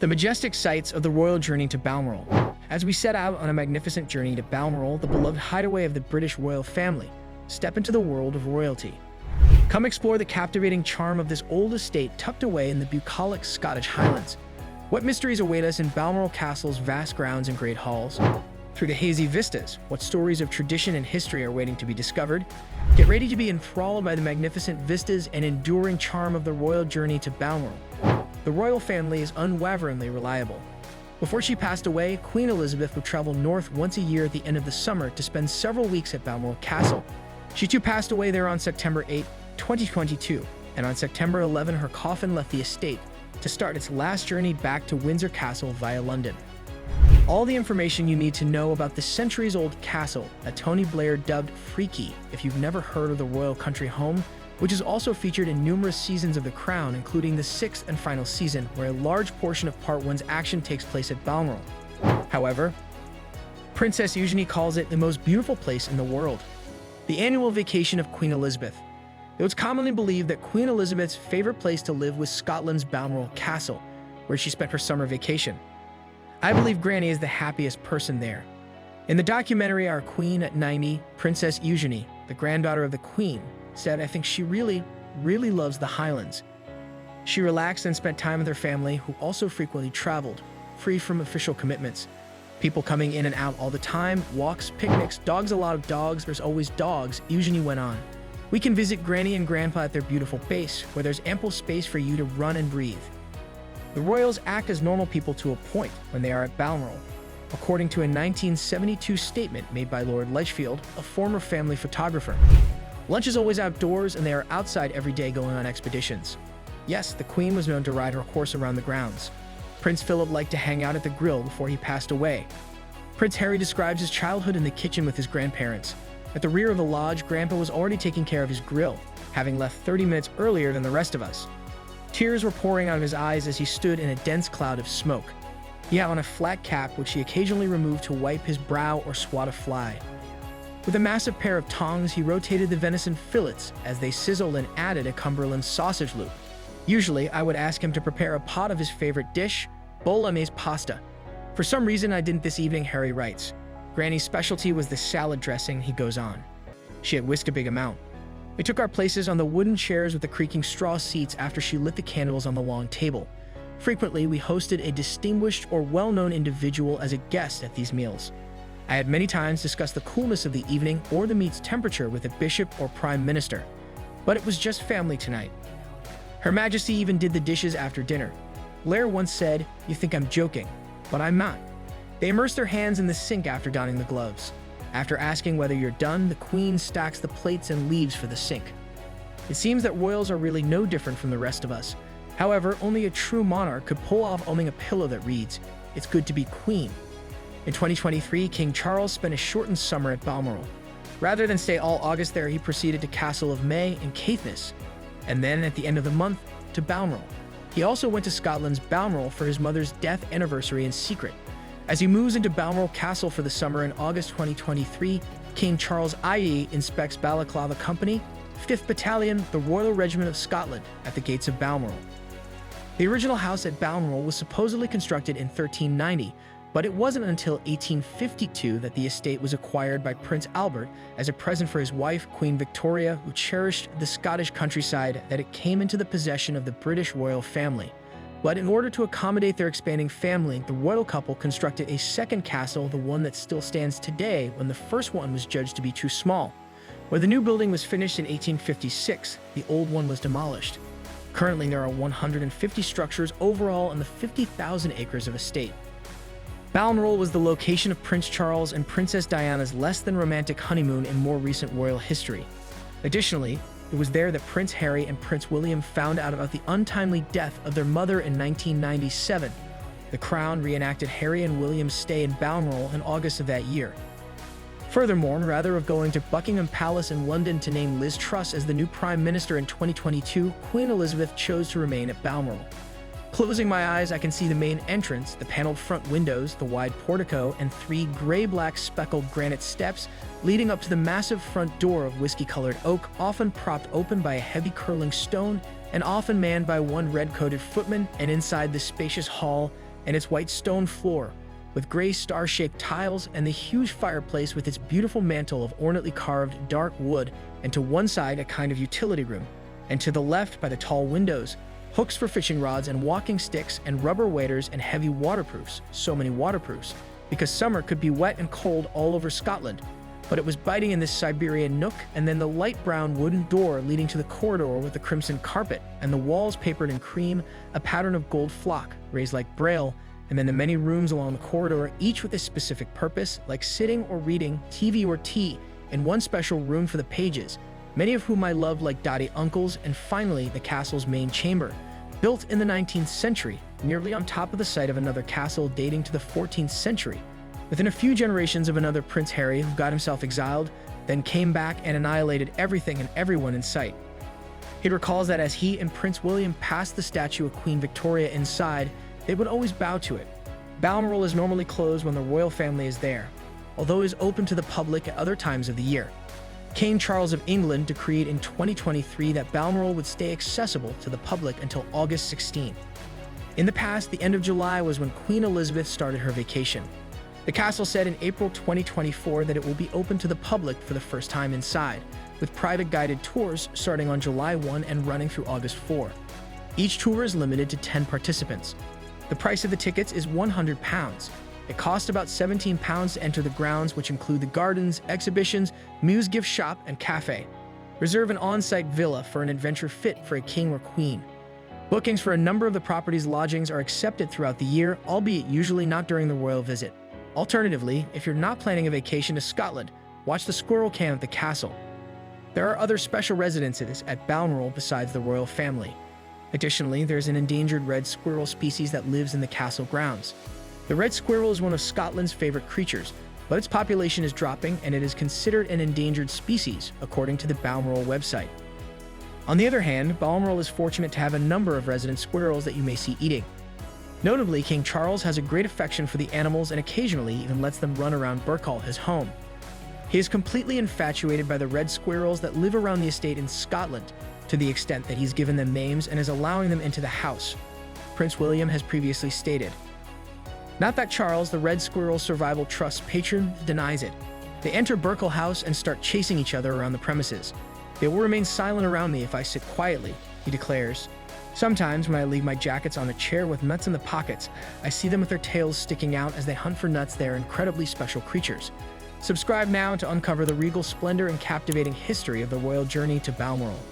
The majestic sights of the royal journey to Balmoral. As we set out on a magnificent journey to Balmoral, the beloved hideaway of the British royal family, step into the world of royalty. Come explore the captivating charm of this old estate tucked away in the bucolic Scottish Highlands. What mysteries await us in Balmoral Castle's vast grounds and great halls? Through the hazy vistas, what stories of tradition and history are waiting to be discovered? Get ready to be enthralled by the magnificent vistas and enduring charm of the royal journey to Balmoral. The royal family is unwaveringly reliable. Before she passed away, Queen Elizabeth would travel north once a year at the end of the summer to spend several weeks at Balmoral Castle. She too passed away there on September 8, 2022, and on September 11 her coffin left the estate to start its last journey back to Windsor Castle via London. All the information you need to know about the centuries-old castle that Tony Blair dubbed freaky if you've never heard of the royal country home, which is also featured in numerous seasons of The Crown, including the 6th and final season, where a large portion of Part 1's action takes place at Balmoral. However, Princess Eugenie calls it the most beautiful place in the world. The annual vacation of Queen Elizabeth. It was commonly believed that Queen Elizabeth's favorite place to live was Scotland's Balmoral Castle, where she spent her summer vacation. I believe Granny is the happiest person there. In the documentary Our Queen at 90, Princess Eugenie, the granddaughter of the Queen, said, "I think she really loves the Highlands." She relaxed and spent time with her family, who also frequently traveled, free from official commitments. People coming in and out all the time, walks, picnics, dogs, a lot of dogs, there's always dogs, Eugenie went on. We can visit Granny and Grandpa at their beautiful base, where there's ample space for you to run and breathe. The royals act as normal people to a point when they are at Balmoral, according to a 1972 statement made by Lord Lichfield, a former family photographer. Lunch is always outdoors, and they are outside every day going on expeditions. Yes, the Queen was known to ride her horse around the grounds. Prince Philip liked to hang out at the grill before he passed away. Prince Harry describes his childhood in the kitchen with his grandparents. At the rear of the lodge, Grandpa was already taking care of his grill, having left 30 minutes earlier than the rest of us. Tears were pouring out of his eyes as he stood in a dense cloud of smoke. He had on a flat cap, which he occasionally removed to wipe his brow or swat a fly. With a massive pair of tongs, he rotated the venison fillets as they sizzled and added a Cumberland sausage loop. Usually, I would ask him to prepare a pot of his favorite dish, bolognese pasta. For some reason, I didn't this evening, Harry writes. Granny's specialty was the salad dressing, he goes on. She had whisked a big amount. We took our places on the wooden chairs with the creaking straw seats after she lit the candles on the long table. Frequently, we hosted a distinguished or well-known individual as a guest at these meals. I had many times discussed the coolness of the evening or the meat's temperature with a bishop or prime minister. But it was just family tonight. Her Majesty even did the dishes after dinner. Blair once said, "You think I'm joking, but I'm not." They immersed their hands in the sink after donning the gloves. After asking whether you're done, the Queen stacks the plates and leaves for the sink. It seems that royals are really no different from the rest of us. However, only a true monarch could pull off owning a pillow that reads, "It's good to be Queen." In 2023, King Charles spent a shortened summer at Balmoral. Rather than stay all August there, he proceeded to Castle of May and Caithness, and then at the end of the month, to Balmoral. He also went to Scotland's Balmoral for his mother's death anniversary in secret. As he moves into Balmoral Castle for the summer in August 2023, King Charles I.E. inspects Balaclava Company, 5th Battalion, the Royal Regiment of Scotland, at the gates of Balmoral. The original house at Balmoral was supposedly constructed in 1390, but it wasn't until 1852 that the estate was acquired by Prince Albert as a present for his wife, Queen Victoria, who cherished the Scottish countryside, that it came into the possession of the British royal family. But in order to accommodate their expanding family, the royal couple constructed a second castle, the one that still stands today, when the first one was judged to be too small. Where the new building was finished in 1856, the old one was demolished. Currently, there are 150 structures overall on the 50,000 acres of estate. Balmoral was the location of Prince Charles and Princess Diana's less-than-romantic honeymoon in more recent royal history. Additionally, it was there that Prince Harry and Prince William found out about the untimely death of their mother in 1997. The Crown reenacted Harry and William's stay in Balmoral in August of that year. Furthermore, rather than going to Buckingham Palace in London to name Liz Truss as the new Prime Minister in 2022, Queen Elizabeth chose to remain at Balmoral. Closing my eyes, I can see the main entrance, the paneled front windows, the wide portico, and 3 gray-black speckled granite steps leading up to the massive front door of whiskey-colored oak, often propped open by a heavy curling stone and often manned by one red-coated footman. And inside the spacious hall, and its white stone floor, with gray star-shaped tiles and the huge fireplace with its beautiful mantle of ornately carved dark wood, and to one side a kind of utility room, and to the left by the tall windows, hooks for fishing rods and walking sticks and rubber waders and heavy waterproofs, so many waterproofs, because summer could be wet and cold all over Scotland. But it was biting in this Siberian nook, and then the light brown wooden door leading to the corridor with the crimson carpet, and the walls papered in cream, a pattern of gold flock, raised like braille, and then the many rooms along the corridor, each with a specific purpose, like sitting or reading, TV or tea, and one special room for the pages, many of whom I loved like dotty uncles, and finally the castle's main chamber, built in the 19th century, nearly on top of the site of another castle dating to the 14th century, within a few generations of another Prince Harry who got himself exiled, then came back and annihilated everything and everyone in sight. He recalls that as he and Prince William passed the statue of Queen Victoria inside, they would always bow to it. Balmoral is normally closed when the royal family is there, although it is open to the public at other times of the year. King Charles of England decreed in 2023 that Balmoral would stay accessible to the public until August 16. In the past, the end of July was when Queen Elizabeth started her vacation. The castle said in April 2024 that it will be open to the public for the first time inside, with private guided tours starting on July 1 and running through August 4. Each tour is limited to 10 participants. The price of the tickets is £100. It costs about £17 to enter the grounds, which include the gardens, exhibitions, Muse gift shop, and cafe. Reserve an on-site villa for an adventure fit for a king or queen. Bookings for a number of the property's lodgings are accepted throughout the year, albeit usually not during the royal visit. Alternatively, if you're not planning a vacation to Scotland, watch the squirrel cam at the castle. There are other special residences at Balmoral besides the royal family. Additionally, there's an endangered red squirrel species that lives in the castle grounds. The red squirrel is one of Scotland's favorite creatures, but its population is dropping and it is considered an endangered species, according to the Balmoral website. On the other hand, Balmoral is fortunate to have a number of resident squirrels that you may see eating. Notably, King Charles has a great affection for the animals and occasionally even lets them run around Balmoral, his home. He is completely infatuated by the red squirrels that live around the estate in Scotland, to the extent that he's given them names and is allowing them into the house, Prince William has previously stated. Not that Charles, the Red Squirrel Survival Trust patron, denies it. They enter Balmoral House and start chasing each other around the premises. They will remain silent around me if I sit quietly, he declares. Sometimes when I leave my jackets on a chair with nuts in the pockets, I see them with their tails sticking out as they hunt for nuts. They are incredibly special creatures. Subscribe now to uncover the regal splendor and captivating history of the royal journey to Balmoral.